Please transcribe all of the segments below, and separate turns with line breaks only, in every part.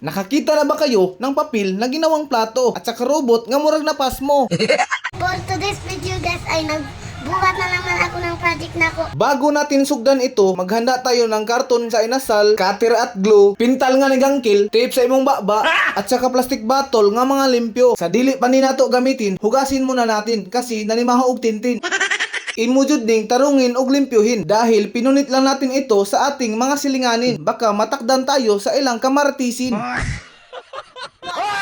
Nakakita na ba kayo ng papel na ginawang plato at saka robot nga murag na pasmo?
For today's video guys ay nagbuhat na naman ako ng project na ko.
Bago natin sugdan ito, maghanda tayo ng karton sa inasal, cutter at glue, pintal nga ni gangkil, tape sa imong baba, at saka plastic bottle nga mga limpyo. Sa dili pa ni nato gamitin, hugasin muna natin kasi nanimaho og tintin. Imo jud ning tarungin og limpyohin dahil pinunit lang natin ito sa ating mga silinganin. Baka matakdan tayo sa ilang kamartisin.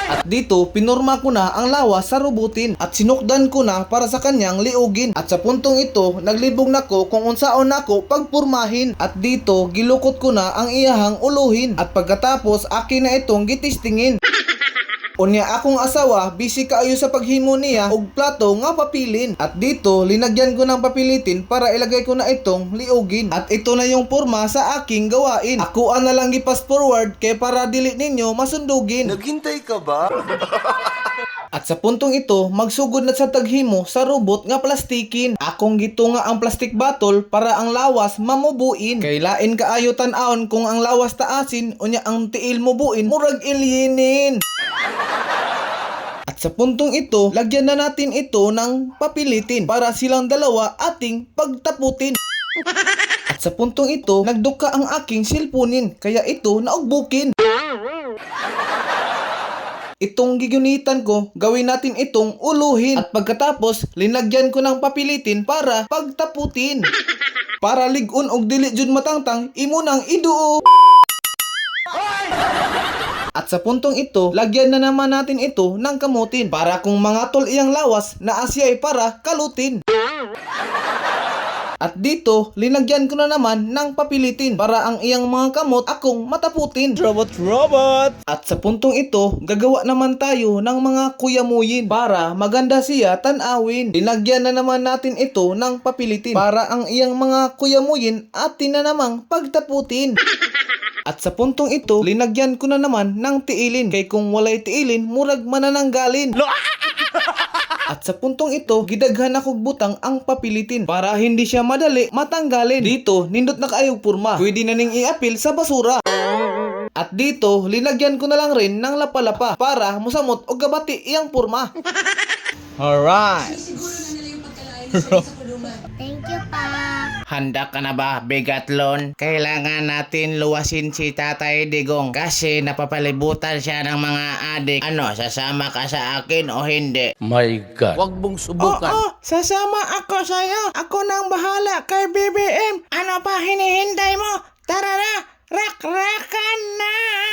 At dito, pinorma ko na ang lawas sa robotin at sinukdan ko na para sa kanyang liugin. At sa puntong ito, naglibog na ko kung unsaon nako pagpurmahin. At dito, gilukot ko na ang iyahang uluhin. At pagkatapos, akin na itong gitistingin. Unya akong asawa, busy kaayo sa paghimo niya og plato nga papilin. At dito, linagyan ko ng papilitin para ilagay ko na itong liugin. At ito na yung porma sa aking gawain. Ako na lang gi-fast forward kay para dili ninyo masundugin.
Naghintay ka ba?
At sa puntong ito, magsugod na sa taghimo sa robot nga plastikin. Akong gitunga ang plastic bottle para ang lawas mamubuin. Kay lain kaayo tan-aon kung ang lawas taasin unya ang tiil mubuin murag ilyinin. At sa puntong ito, lagyan na natin ito ng papilitin para silang dalawa ating pagtaputin. At sa puntong ito, nagduka ang aking silpunin kaya ito naugbukin. Itong gigunitan ko, gawin natin itong uluhin. At pagkatapos, linagyan ko ng papilitin para pagtaputin. Para ligon og dili jud matangtang, imo nang iduo. At sa puntong ito, lagyan na naman natin ito ng kamutin para kung mga tol iyang lawas na asyay para kalutin. At dito, linagyan ko na naman ng papilitin para ang iyang mga kamot akong mataputin. Robot! At sa puntong ito, gagawa naman tayo ng mga kuyamuyin para maganda siya tanawin. Linagyan na naman natin ito ng papilitin para ang iyang mga kuyamuyin atin na namang pagtaputin. At sa puntong ito, linagyan ko na naman ng tiilin. Kay kung walay tiilin, murag manananggalin. At sa puntong ito, gidaghan ako butang ang papilitin para hindi siya madali matanggalin. Dito, nindot na kaayog purma. Pwede na ning iapil sa basura. At dito, linagyan ko na lang rin ng lapalapa para musamot o gabati iyang purma. Alright.
Thank you pa.
Handa ka na ba, Bigatlon? Kailangan natin luwasin si Tatay Digong kasi napapalibutan siya ng mga adik. Ano, sasama ka sa akin o hindi?
My God. Huwag mong subukan.
Oo, sasama ako sa'yo. Ako nang bahala kay BBM. Ano pa hinihintay mo? Tara na, rak-rakan na!